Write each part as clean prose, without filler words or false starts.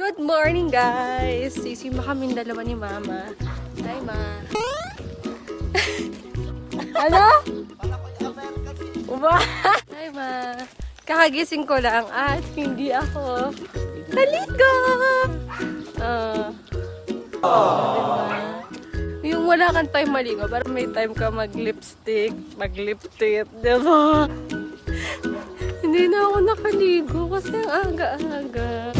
Good morning, guys! Sisima kaming dalawa ni Mama. Hi, Ma. Ano? Hi, Ma. Kakagising ko lang at hindi ako naligo. Diba? Yung wala kang time maligo, para may time ka mag-lipstick, mag-lip tint, diba? Hindi na ako nakaligo kasi ang aga-aga.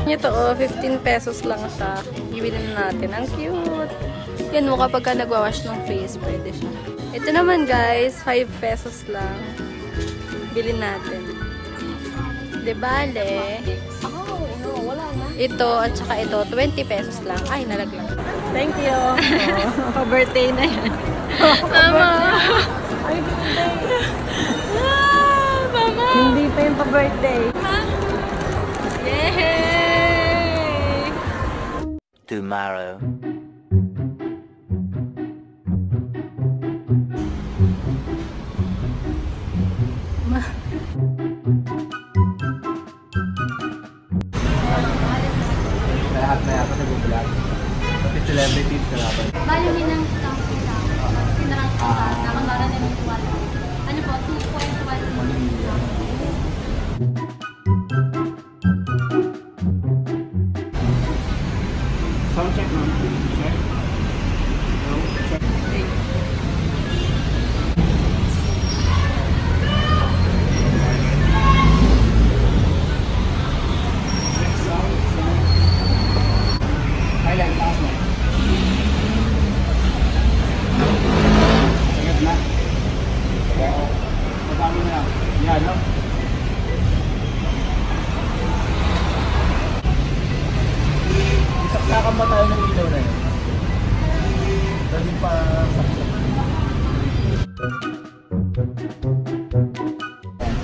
Ito, 15 pesos lang siya. Ibilin natin. Ang cute. Yan mo kapag ka nagwawash ng face, pwede siya. Ito naman guys, 5 pesos lang. Bilhin natin. De bale. Wala na. Ito at saka ito, 20 pesos lang. Ay, nalaglag. Thank you. Pa-birthday na yan. Mama. Ay, birthday. Mama. Hindi pa yung pa-birthday. Yay! Tomorrow. Lahat na yata nag-vlog. Pati celebrities ka naman. Bali ng stamp ko sa pinarang ko sa nakangara na yung tuwala. Ano po, 2.1 million. Sound check naman. Check. No, check. Next sound. Highlight, taas mo. Ingat na. Oo. Madami na lang. Yan, no? Saksakan ba tayo ng ilaw na yun? Dali pa saksak.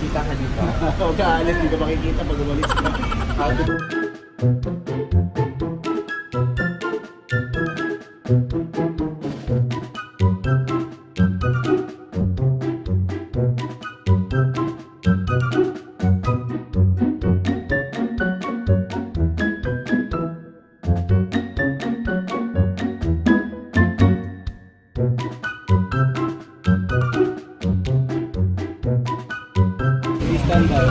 Kita ka dito. Huwag ka alis, hindi ka makikita pag umalis ka. Stand by.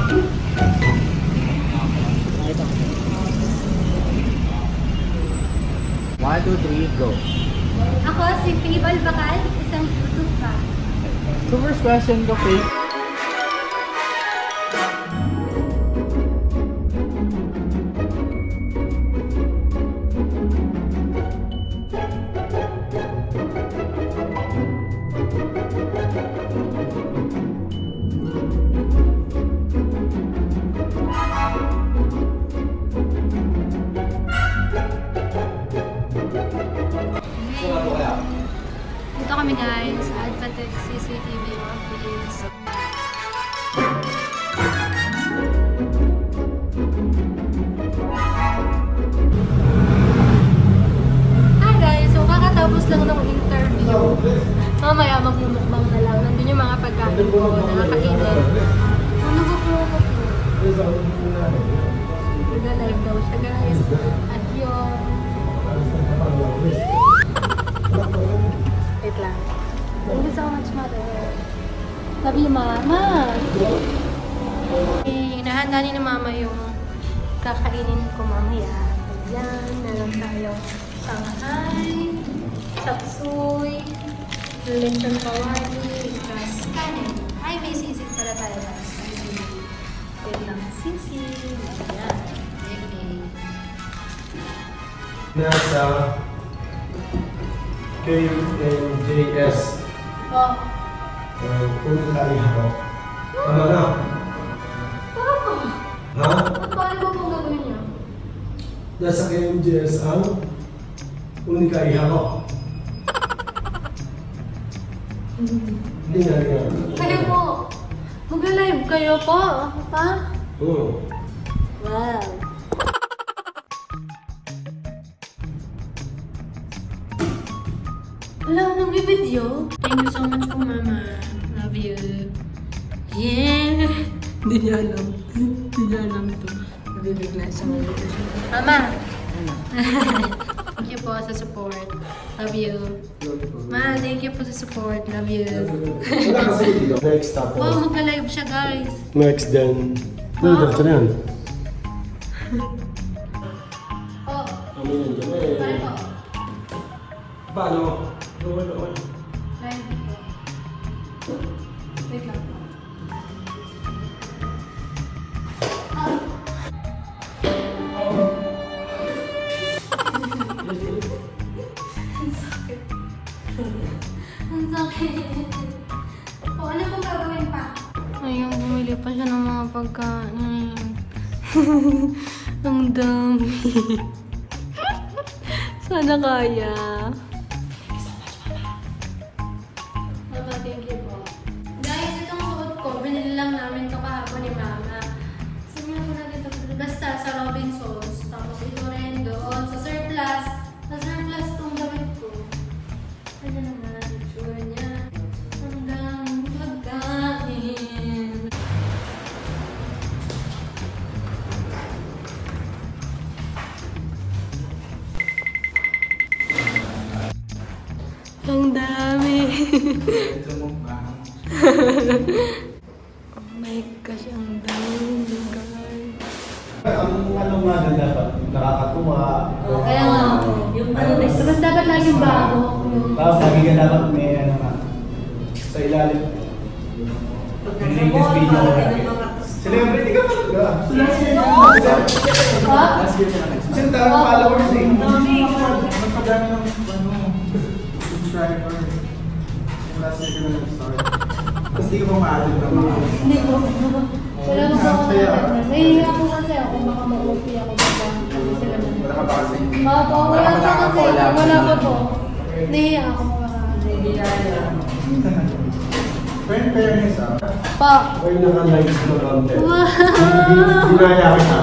1, 2, 3, go. Ako si Fable Bakal, isang YouTube fan. So first question ko, Faith. Dito kami guys, Advantech CCTV office. Hi guys, so kakatapos lang ng interview. Mamaya magmumukbang na lang. Nandun yung mga pagkain ko, nakakainin. Ano ba po ako po? Nag-live daw siya guys. At yung... Wait lang. Thank you so much, Mother. Love you, Mama. Hinahanda ni na Mama yung kakainin ko mamaya. Ayan, meron tayong Shanghai, Chapsuy, lechon kawali, plus kanin. Ay, may sisig pala tayo guys. Wait lang, sisig. Ayan. Okay. Nasa KMJS Oh. kung kaihaw. Tama na. Papa! Ha? At paano ba pong gagawin niyo? Nasa KMJS ang unika ihaw. Hindi nga. Kayo po. Magla-live kayo po. Ha? Oo. Wow. Wala, nagbibideo. Thank you so much po, Mama. Love you. Yeah. Hindi niya alam. Hindi niya alam ito. Nabibigla siya ngayon. Mama. Thank you po sa support. Love you. Ma, thank you po sa support. Love you. Wala kasi dito. Next tapos. Wow, magla-live siya, guys. Next then. Diretso na yan. Oh, Kami yan dyan eh. paano po? Paano? Wala. Live po. Wait lang po. Ang sakit. O, ano pong gagawin pa? Ayun, bumili pa siya ng mga pagkain. Ang dami. Sana kaya. Mama, thank you po. Guys, itong suot ko, binili lang namin ito kahapon ni Mama. Saan nga po natin ito? Basta sa Robinsons. Tapos ito rin doon sa surplus. Sa surplus itong damit ko. Ano naman ang itsura niya? Ang daming pagkain. Ang dami. Oh my gosh, ang dami, guys. Ang ano nga na dapat, nakakatuwa. Kaya nga, yung ano, mas dapat laging bago. Tapos lagi ka dapat may ano nga, sa ilalim. Yung latest video ko lagi. Celebrity ka talaga. Ha? Kasi ang daming followers eh. Magpadami ng subscriber. Last year ka na nag-start. Tapos di ka pa ma-added ng mga Hindi ko. Wala mo ba ako nakatanda? Nahihiya ako kasi ako, baka ma-OP ako baka. Sila na. wala ka ba kasi? Opo, wala pa kasi. Wala pa po. Nahihiya ako baka. Fairness ah. Pa. Ay, naka-live na content. Wow! Ginaya kita.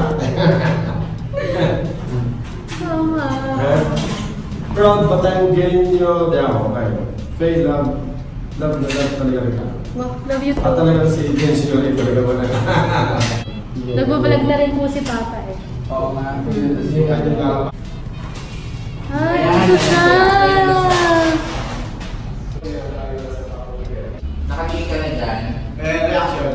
Tama. Proud but I'm getting you down. Okay. Faye, love. Love na love talaga kita. Wow, love you At too. talagang si Jensi yung talaga wala. Nagbabalag na rin po si Papa eh. Oo nga. Yung kanyang nga. Ay, ang susal! Nakatingin ka na dyan. Reaction.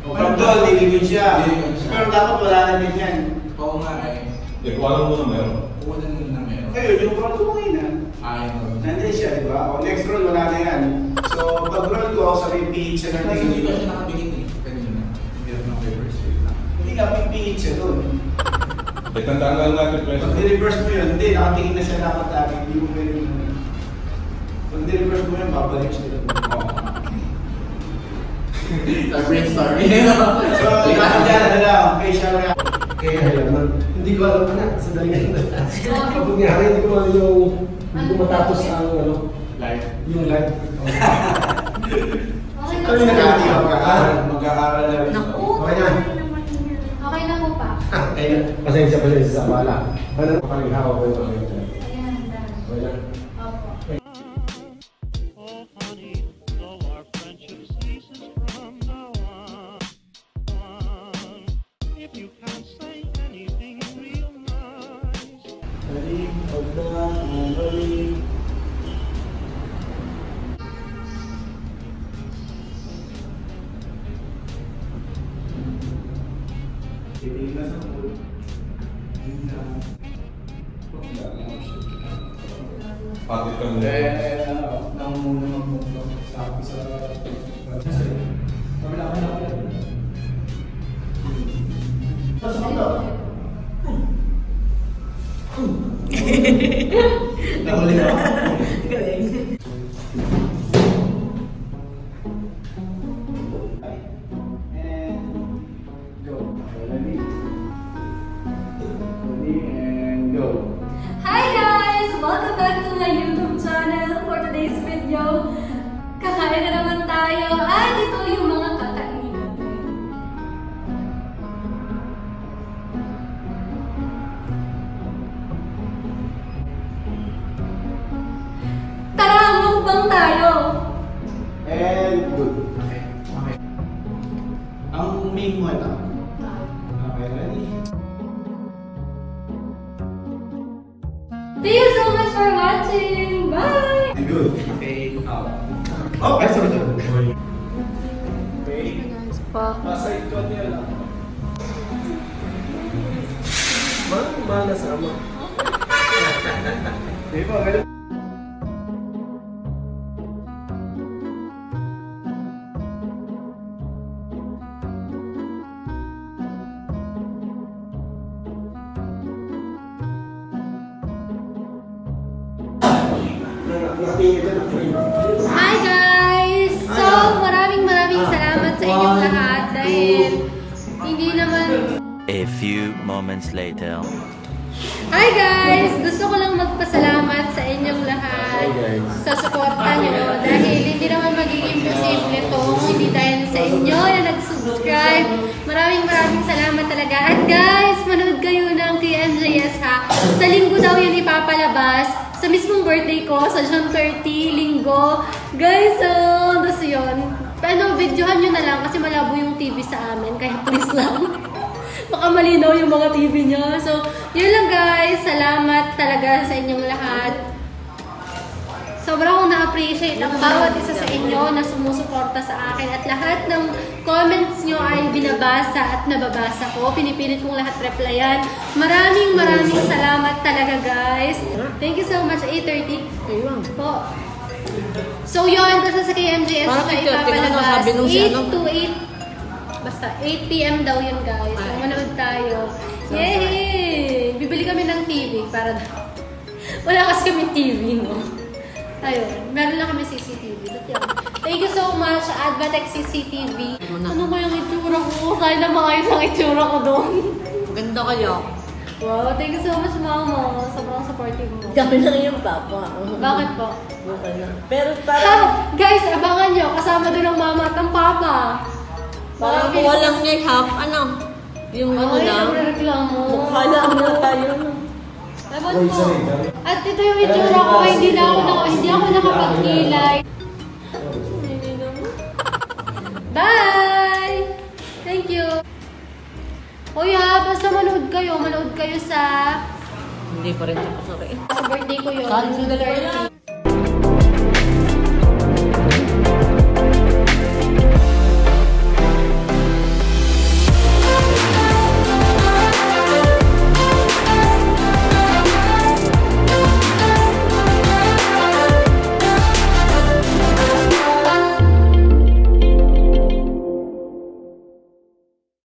Pero doon, liligon siya. Pero dapat wala na din yan. Oo nga eh. Kuha mo na meron. Kuha na meron. Ayun, yung roll ko ngayon. Ay, no. Nandiyan siya, di ba? O, next roll, wala na yan. So, pag roll ko, sabi pihit siya ng Kasi hindi tingin. pa siya nakabigit eh. Kanina. Hindi ako naka-reverse rate lang. Hindi ka, pipihit siya doon. Tandaan lang natin, Pag President. di-reverse mo yun, hindi, nakatingin na siya dapat lagi. Hindi mo pwede mo. Pag di-reverse mo yun, babalik siya doon. Brainstorming. So, dapat dyan, ano lang, facial reaction. Kaya naman. Hindi ko alam na. Sa dalingan na. Kapag nga hindi ko alam hindi ko matapos ang ano. Live. Yung live. Okay na Kami po. nag-aaral, mag-aaral na rin. Naku! Okay na. Okay na po pa. Ayun. Pasensya sa bala. Ano? Pakalinghawa ko yung mga ito. Ayan, done. Okay na. Opo. Oh, honey, though our friendship ceases from now on, if you can't say anything real nice. Ready? Hold on. Ready? Titigil na sa pool. Yun na. Pati ka mo. Nangunguna mag-move sa kabila ka na. Pasok ka daw. Nahuli ka. And go. Ready? Ready and go. Hi guys! Welcome back to my YouTube channel. For today's video, video. Kakain na naman tayo. At ito yung mga kakainin natin. Tara, mukbang tayo! And good. Okay. Okay. Ang main mo ito. Okay, ready? Thank you so much for watching! Bye! Good. Okay, out. Oh, ay, sorry. Okay. Guys pa. Pasay ko niya lang. Mana sama. Di ba, ganun? Hi guys! So, maraming salamat sa inyong lahat dahil hindi naman... A few moments later. Hi guys! Gusto ko lang magpasalamat sa inyong lahat sa suporta nyo dahil hindi naman magiging posible ito kung hindi dahil sa inyo na nag-subscribe. Maraming salamat talaga. At guys, manood kayo ng KMJS ha. Sa linggo daw yun ipapalabas. Sa mismong birthday ko, sa June 30, linggo. Guys, tapos yun. Videohan nyo na lang kasi malabo yung TV sa amin. Kaya please lang. Baka malinaw yung mga TV nyo. So, yun lang guys. Salamat talaga sa inyong lahat. Sobrang na-appreciate ang bawat isa sa inyo na sumusuporta sa akin. At lahat ng comments nyo ay binabasa at nababasa ko. Pinipilit kong lahat replyan. Maraming salamat talaga guys. Thank you so much. 8:30 po. So yun, basta sa KMJS na ipapalabas. 8 to 8. Basta 8 PM daw yun guys. So, manood tayo. Yay! Bibili kami ng TV para wala kasi kami TV, no? Ayun, meron lang kami CCTV. Thank you so much, Advatex CCTV. Ano ba yung itsura ko? Sana maayos ang itsura ko doon. Ganda kayo. Wow, thank you so much, Mama. Sobrang supportive mo. Kami lang yung papa. Bakit po? Okay na. Pero parang... Guys, abangan nyo. Kasama doon ang mama at ang papa. Parang walang niya half, ano? Yung ano lang. Reklamo. Mukha lang na tayo. Ewan po. At ito yung itsura ko. Hindi ako nakapagkilay. Bye! Thank you. Uy ha, basta manood kayo sa... Hindi pa rin ako sorry. Sa birthday ko yun. Saan?